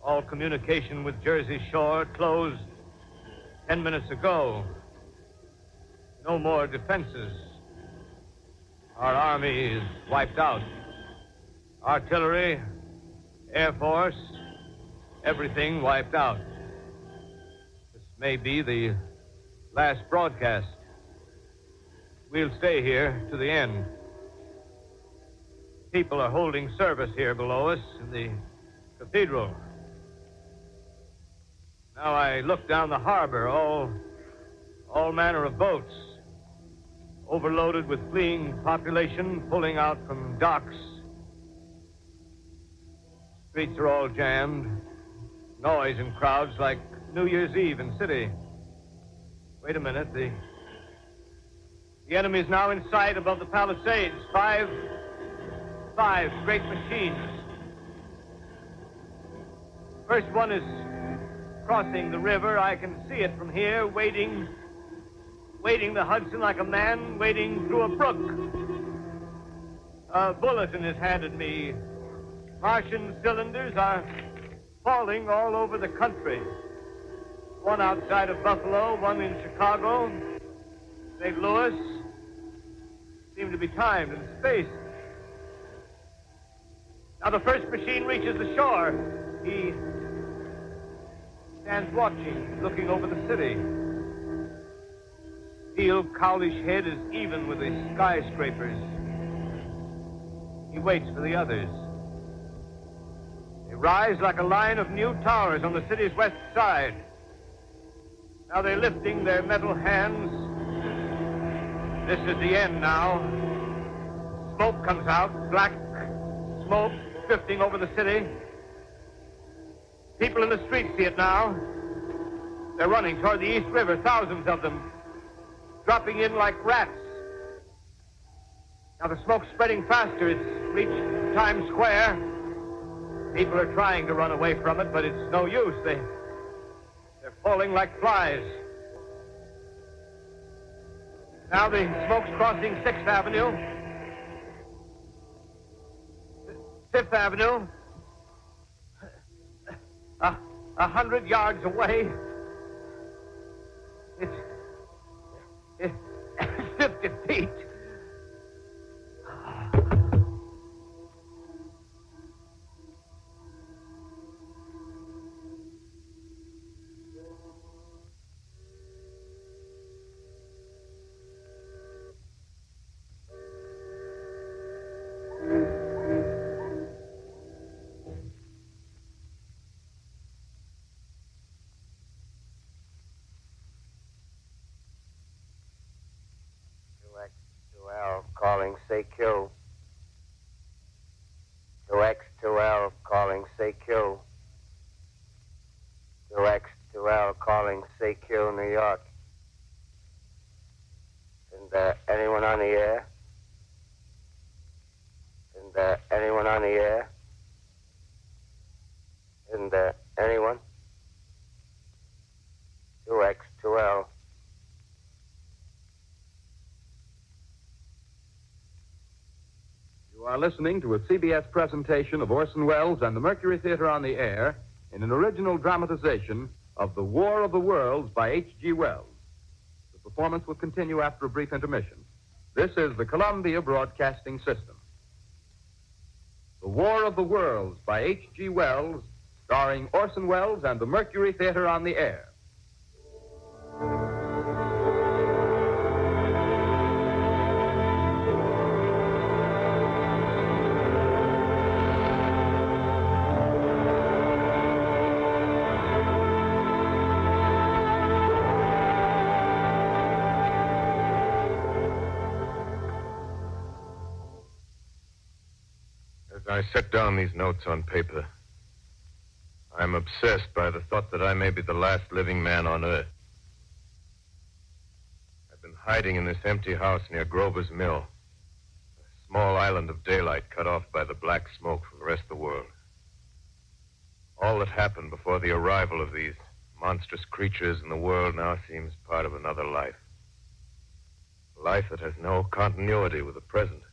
All communication with Jersey Shore closed 10 minutes ago. No more defenses. Our army is wiped out. Artillery, Air Force, everything wiped out. This may be the last broadcast. we'll stay here to the end. People are holding service here below us in the cathedral. Now I look down the harbor, all manner of boats, overloaded with fleeing population pulling out from docks. Streets are all jammed. Noise and crowds like New Year's Eve in city. Wait a minute, the enemy is now in sight above the Palisades. Five great machines. First one is crossing the river. I can see it from here, wading the Hudson like a man wading through a brook. A bulletin is handed me. Martian cylinders are falling all over the country. One outside of Buffalo, one in Chicago, St. Louis. Seem to be timed and spaced. Now the first machine reaches the shore. He stands watching, looking over the city. Steel cowlish head is even with the skyscrapers. He waits for the others. They rise like a line of new towers on the city's west side. Now they're lifting their metal hands. This is the end now. Smoke comes out, black smoke drifting over the city. People in the streets see it now. They're running toward the East River, thousands of them, dropping in like rats. Now the smoke's spreading faster. It's reached Times Square. People are trying to run away from it, but it's no use. They're falling like flies. Now the smoke's crossing 6th Avenue. 5th Avenue. 100 yards away. It's 50 feet. Calling, say kill. 2X2L calling, say kill. 2X2L calling, say kill, New York. And anyone on the air? And anyone on the air? And anyone? 2X2L. You are listening to a CBS presentation of Orson Welles and the Mercury Theatre on the Air in an original dramatization of The War of the Worlds by H.G. Wells. The performance will continue after a brief intermission. This is the Columbia Broadcasting System. The War of the Worlds by H.G. Wells, starring Orson Welles and the Mercury Theatre on the Air. I set down these notes on paper. I'm obsessed by the thought that I may be the last living man on Earth. I've been hiding in this empty house near Grover's Mill, a small island of daylight cut off by the black smoke from the rest of the world. All that happened before the arrival of these monstrous creatures in the world now seems part of another life. A life that has no continuity with the present.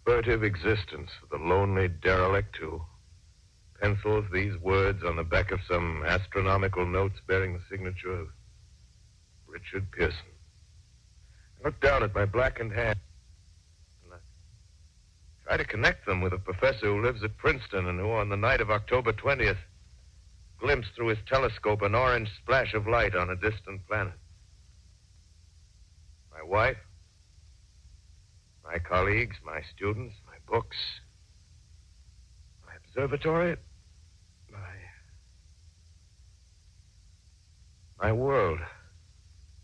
Furtive existence of the lonely derelict who pencils these words on the back of some astronomical notes bearing the signature of Richard Pearson. I look down at my blackened hand and I try to connect them with a professor who lives at Princeton and who on the night of October 20th glimpsed through his telescope an orange splash of light on a distant planet. my wife, my colleagues, my students, my books, my observatory, my world.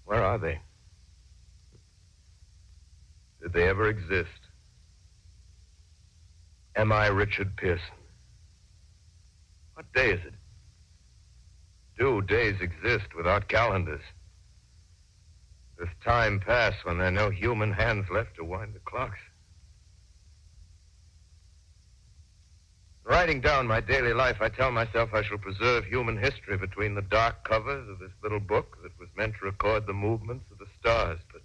Where are they? Did they ever exist? Am I Richard Pearson? What day is it? Do days exist without calendars? Does time pass when there are no human hands left to wind the clocks? Writing down my daily life, I tell myself I shall preserve human history between the dark covers of this little book that was meant to record the movements of the stars. But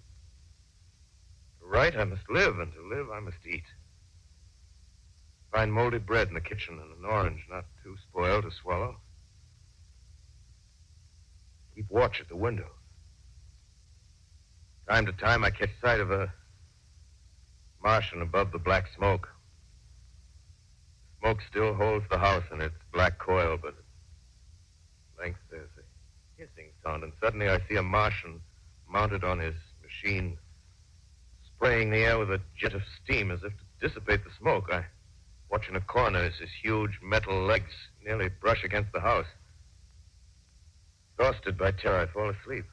to write, I must live, and to live, I must eat. Find moldy bread in the kitchen and an orange, not too spoiled to swallow. Keep watch at the window. Time to time, I catch sight of a Martian above the black smoke. Smoke still holds the house in its black coil, but at length there's a hissing sound, and suddenly I see a Martian mounted on his machine, spraying the air with a jet of steam as if to dissipate the smoke. I watch in a corner as his huge metal legs nearly brush against the house. Exhausted by terror, I fall asleep.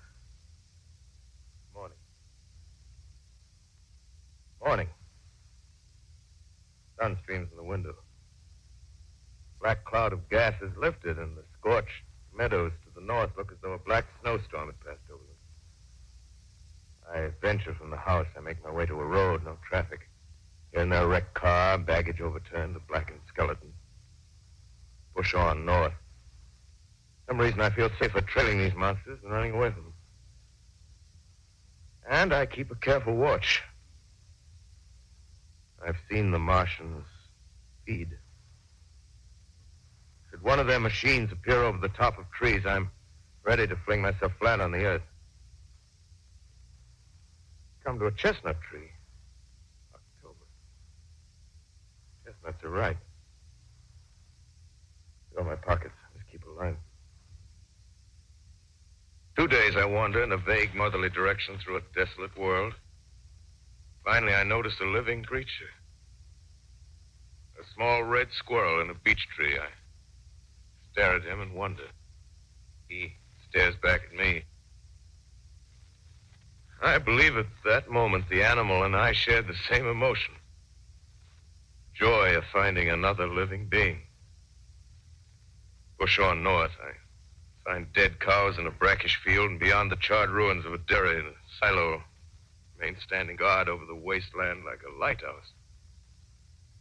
Morning. Sun streams in the window. Black cloud of gas is lifted, and the scorched meadows to the north look as though a black snowstorm had passed over them. I venture from the house. I make my way to a road, no traffic. Here and there, a wrecked car, baggage overturned, a blackened skeleton. Push on north. For some reason, I feel safer trailing these monsters than running away from them. And I keep a careful watch. I've seen the Martians feed. Should one of their machines appear over the top of trees, I'm ready to fling myself flat on the earth. Come to a chestnut tree. October. Chestnuts are ripe. Fill my pockets. Just keep alive. 2 days I wander in a vague northerly direction through a desolate world. Finally, I noticed a living creature. A small red squirrel in a beech tree. I stare at him and wonder. He stares back at me. I believe at that moment the animal and I shared the same emotion. Joy of finding another living being. Push on north. I find dead cows in a brackish field, and beyond the charred ruins of a dairy in a silo, remain standing guard over the wasteland like a lighthouse,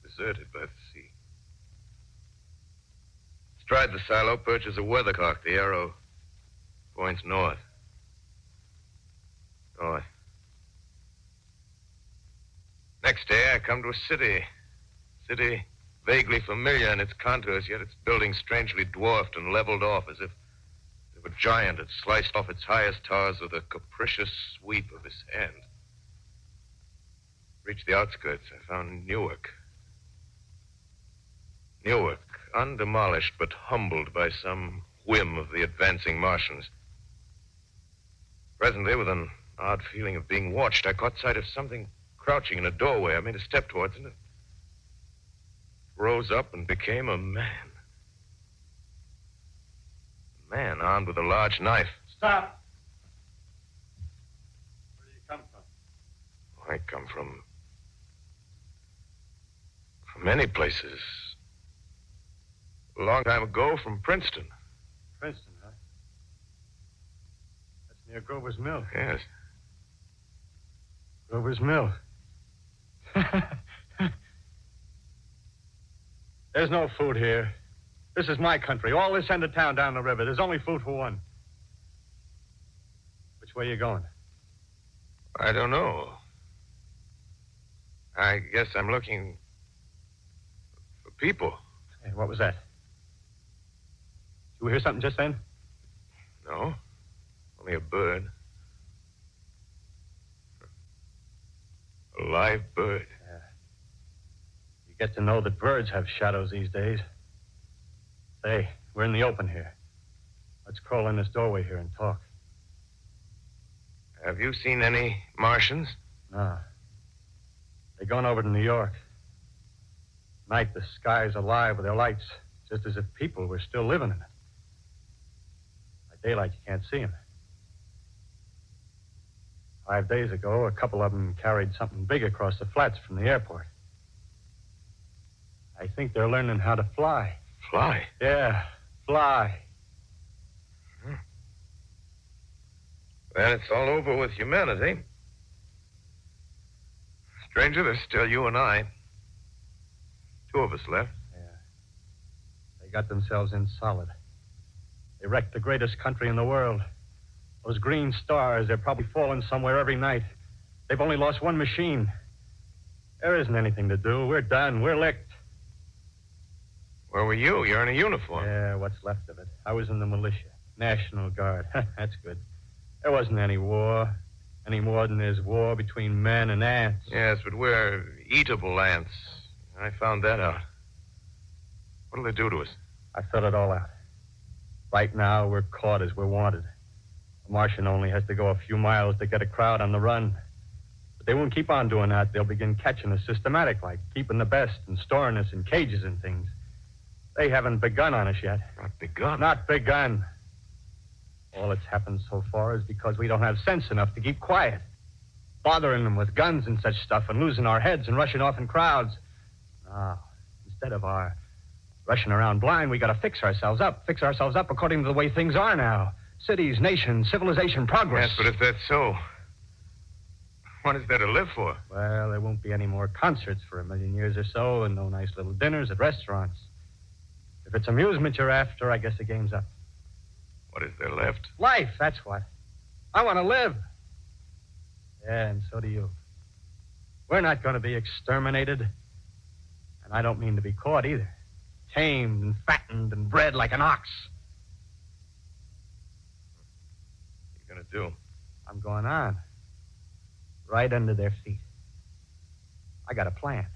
deserted by the sea. Astride the silo perches a weathercock. The arrow points north. North. Next day, I come to a city. City vaguely familiar in its contours, yet its buildings strangely dwarfed and leveled off as if a giant had sliced off its highest towers with a capricious sweep of his hand. Reached the outskirts, I found Newark. Newark, undemolished but humbled by some whim of the advancing Martians. Presently, with an odd feeling of being watched, I caught sight of something crouching in a doorway. I made a step towards it, and it rose up and became a man. A man armed with a large knife. Stop! Where do you come from? I come from many places. A long time ago, from Princeton. Princeton, huh? That's near Grover's Mill. Yes. Grover's Mill. There's no food here. This is my country. All this end of town down the river. There's only food for one. Which way are you going? I don't know. I guess I'm looking for people. Hey, what was that? Did you hear something just then? No. Only a bird. A live bird. Yeah. You get to know that birds have shadows these days. Say, we're in the open here. Let's crawl in this doorway here and talk. Have you seen any Martians? No. They're going over to New York. Night, the sky's alive with their lights, just as if people were still living in it. By daylight, you can't see them. 5 days ago, a couple of them carried something big across the flats from the airport. I think they're learning how to fly. Fly? Yeah, fly. Well, it's all over with humanity. Stranger, there's still you and I. 2 of us left. Yeah. They got themselves in solid. They wrecked the greatest country in the world. Those green stars, they're probably falling somewhere every night. They've only lost one machine. There isn't anything to do. We're done. We're licked. Where were you? You're in a uniform. Yeah, what's left of it. I was in the militia. National Guard. That's good. There wasn't any war. Any more than there's war between men and ants. Yes, but we're eatable ants. I found that out. What'll they do to us? I thought it all out. Right now, we're caught as we're wanted. The Martian only has to go a few miles to get a crowd on the run. But they won't keep on doing that. They'll begin catching us systematic, like keeping the best and storing us in cages and things. They haven't begun on us yet. Not begun? Not begun. All that's happened so far is because we don't have sense enough to keep quiet. Bothering them with guns and such stuff and losing our heads and rushing off in crowds. No, instead of our rushing around blind, we got to fix ourselves up according to the way things are now. Cities, nations, civilization, progress. Yes, but if that's so, what is there to live for? Well, there won't be any more concerts for 1,000,000 years or so, and no nice little dinners at restaurants. If it's amusement you're after, I guess the game's up. What is there left? Life, that's what. I want to live. Yeah, and so do you. We're not going to be exterminated. And I don't mean to be caught either. Tamed and fattened and bred like an ox. What are you going to do? I'm going on. Right under their feet. I got a plan.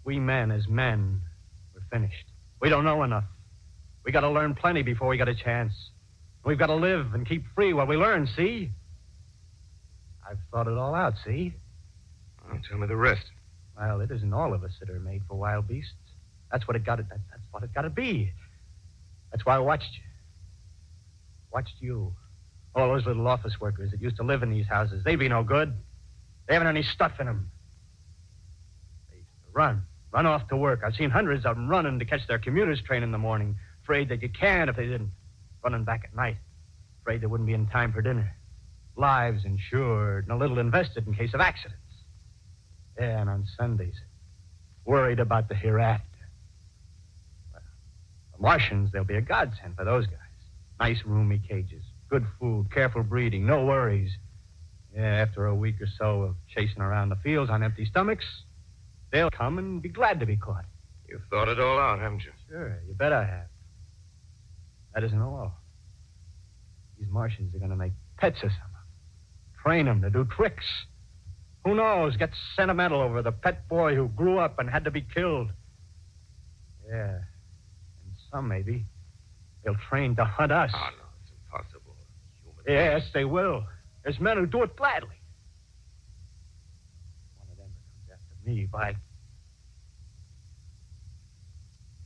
We men, as men, we're finished. We don't know enough. We got to learn plenty before we got a chance. We've got to live and keep free while we learn, see? I've thought it all out, see? Well, tell me the rest. Well, it isn't all of us that are made for wild beasts. That's what it got to. That's what it got to be. That's why I watched you. Watched you. All those little office workers that used to live in these houses. They be no good. They haven't any stuff in them. They used to run off to work. I've seen hundreds of them running to catch their commuter's train in the morning, afraid that you can't if they didn't. Running back at night, afraid they wouldn't be in time for dinner. Lives insured and a little invested in case of accidents. Yeah, and on Sundays, worried about the hereafter. Well, the Martians, they'll be a godsend for those guys. Nice, roomy cages, good food, careful breeding, no worries. Yeah, after a week or so of chasing around the fields on empty stomachs, they'll come and be glad to be caught. You've thought it all out, haven't you? Sure, you bet I have. That isn't all. These Martians are going to make pets of some. Train them to do tricks. Who knows? Get sentimental over the pet boy who grew up and had to be killed. Yeah. And some, maybe, they'll train to hunt us. Oh, no, it's impossible. Yes, they will. There's men who do it gladly. One of them that comes after me, by... In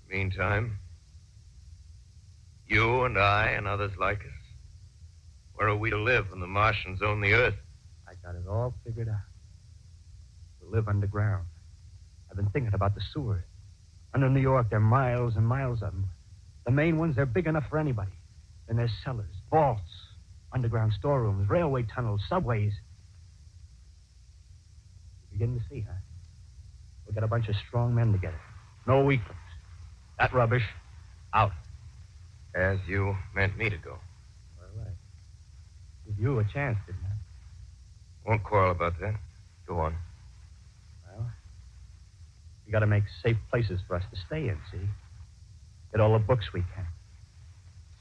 the meantime, you and I and others like us, where are we to live when the Martians own the Earth? I got it all figured out. We'll live underground. I've been thinking about the sewers. Under New York, there are miles and miles of them. The main ones, they're big enough for anybody. Then there's cellars, vaults, underground storerooms, railway tunnels, subways. You begin to see, huh? We'll get a bunch of strong men together. No weaklings. That rubbish, out. As you meant me to go. All right. Give you a chance, didn't I? Won't quarrel about that. Go on. Well, we got to make safe places for us to stay in, see? Get all the books we can.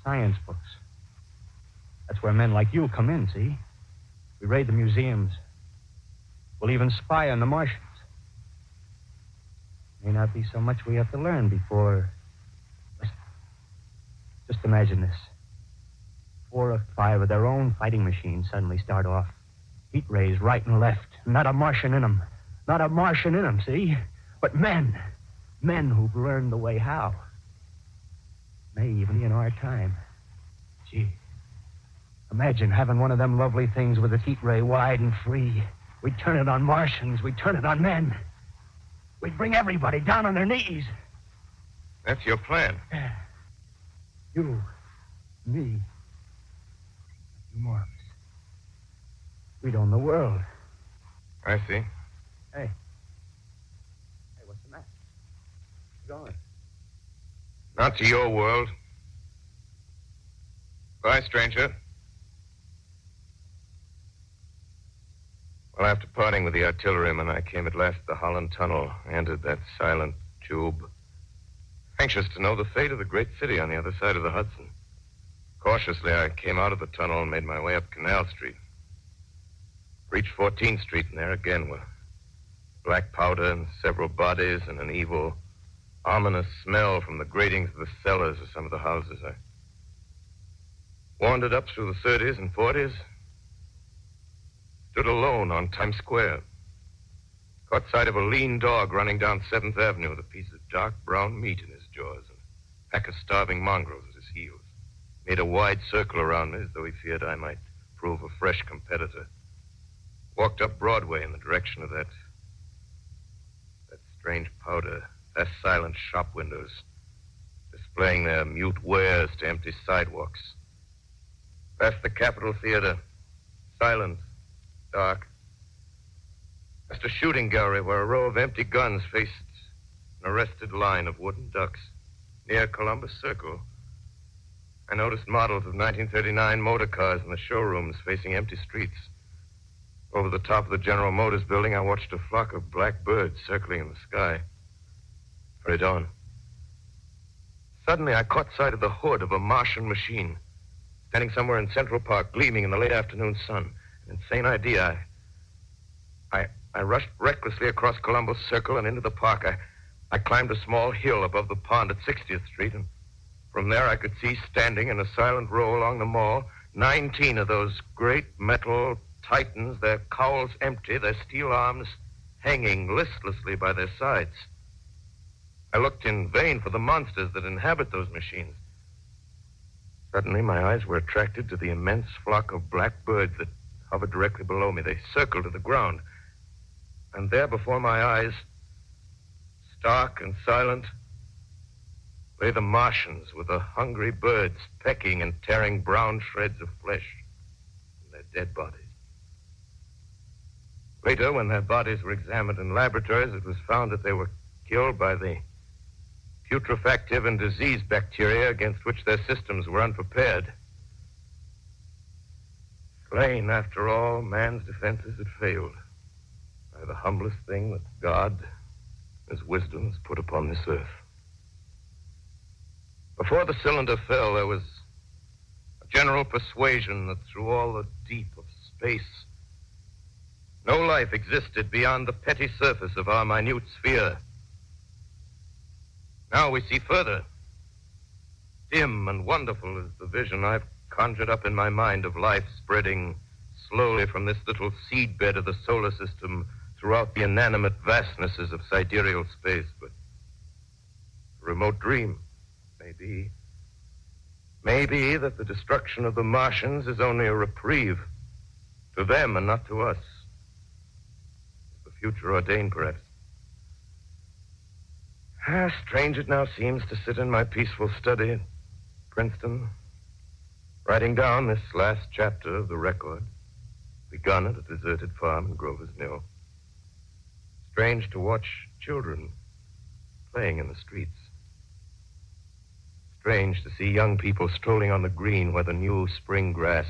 Science books. That's where men like you come in, see? We raid the museums. We'll even spy on the Martians. May not be so much we have to learn before... Listen. Just imagine this. 4 or 5 of their own fighting machines suddenly start off. Heat rays right and left. Not a Martian in them. Not a Martian in them, see? But men. Men who've learned the way how. May even be in our time. Gee. Imagine having one of them lovely things with its heat ray wide and free. We'd turn it on Martians. We'd turn it on men. We'd bring everybody down on their knees. That's your plan. You, me, two more of us. We'd own the world. I see. Hey, what's the matter? Where's it going? Not to your world. Bye, stranger. Well, after parting with the artilleryman, I came at last to the Holland Tunnel. I entered that silent tube, anxious to know the fate of the great city on the other side of the Hudson. Cautiously, I came out of the tunnel and made my way up Canal Street. Reached 14th Street, and there again were black powder and several bodies and an evil, ominous smell from the gratings of the cellars of some of the houses. I wandered up through the 30s and 40s, stood alone on Times Square, caught sight of a lean dog running down 7th Avenue with a piece of dark brown meat in his jaws and a pack of starving mongrels at his heels. Made a wide circle around me as though he feared I might prove a fresh competitor. Walked up Broadway in the direction of that strange powder, past silent shop windows, displaying their mute wares to empty sidewalks. Past the Capitol Theater, silent, dark. Past a shooting gallery where a row of empty guns faced an arrested line of wooden ducks. Near Columbus Circle, I noticed models of 1939 motor cars in the showrooms facing empty streets. Over the top of the General Motors building, I watched a flock of black birds circling in the sky. Hurried on. Suddenly, I caught sight of the hood of a Martian machine, standing somewhere in Central Park, gleaming in the late afternoon sun. An insane idea. I rushed recklessly across Columbus Circle and into the park. I climbed a small hill above the pond at 60th Street, and from there I could see, standing in a silent row along the mall, 19 of those great metal titans, their cowls empty, their steel arms hanging listlessly by their sides. I looked in vain for the monsters that inhabit those machines. Suddenly, my eyes were attracted to the immense flock of black birds that hovered directly below me. They circled to the ground. And there before my eyes, stark and silent, lay the Martians with the hungry birds pecking and tearing brown shreds of flesh from their dead bodies. Later, when their bodies were examined in laboratories, it was found that they were killed by the putrefactive and disease bacteria against which their systems were unprepared. Slain, after all, man's defenses had failed by the humblest thing that God, his wisdom, has put upon this earth. Before the cylinder fell, there was a general persuasion that through all the deep of space, no life existed beyond the petty surface of our minute sphere. Now we see further. Dim and wonderful is the vision I've conjured up in my mind of life spreading slowly from this little seedbed of the solar system throughout the inanimate vastnesses of sidereal space. But a remote dream, maybe. Maybe that the destruction of the Martians is only a reprieve to them and not to us. The future ordained, perhaps. Strange it now seems to sit in my peaceful study at Princeton, writing down this last chapter of the record, begun at a deserted farm in Grover's Mill. Strange to watch children playing in the streets. Strange to see young people strolling on the green where the new spring grass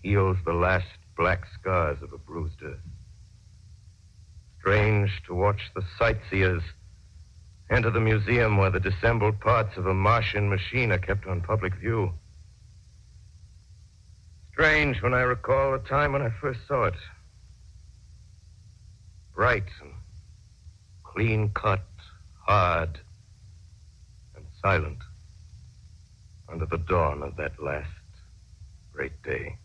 heals the last black scars of a bruised earth. Strange to watch the sightseers enter the museum where the dissembled parts of a Martian machine are kept on public view. Strange when I recall the time when I first saw it. Bright and clean-cut, hard, and silent under the dawn of that last great day.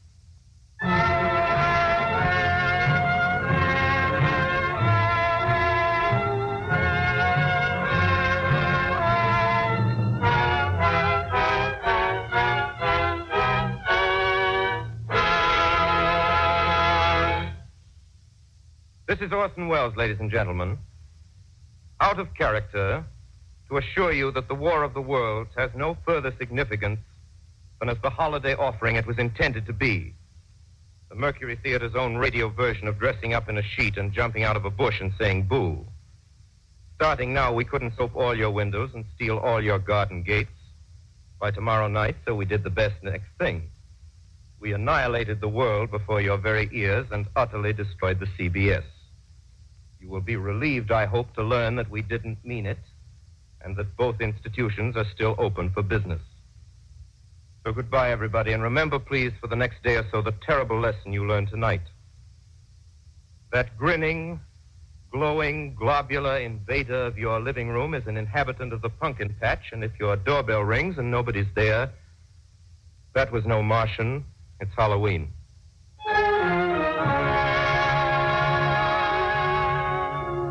This is Orson Welles, ladies and gentlemen. Out of character, to assure you that the War of the Worlds has no further significance than as the holiday offering it was intended to be. The Mercury Theatre's own radio version of dressing up in a sheet and jumping out of a bush and saying boo. Starting now, we couldn't soap all your windows and steal all your garden gates by tomorrow night, so we did the best next thing. We annihilated the world before your very ears and utterly destroyed the CBS. You will be relieved, I hope, to learn that we didn't mean it and that both institutions are still open for business. So goodbye, everybody, and remember, please, for the next day or so, the terrible lesson you learned tonight. That grinning, glowing, globular invader of your living room is an inhabitant of the pumpkin patch, and if your doorbell rings and nobody's there, that was no Martian, it's Halloween.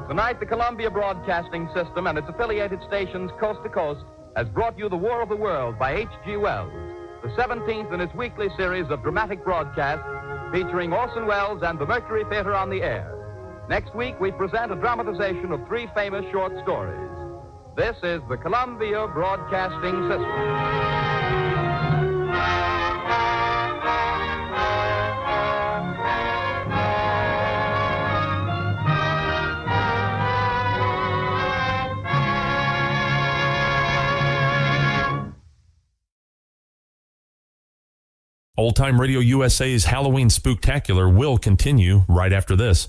Tonight, the Columbia Broadcasting System and its affiliated stations coast to coast has brought you The War of the World by H.G. Wells, the 17th in its weekly series of dramatic broadcasts featuring Orson Welles and the Mercury Theatre on the air. Next week, we present a dramatization of 3 famous short stories. This is the Columbia Broadcasting System. Old Time Radio USA's Halloween Spooktacular will continue right after this.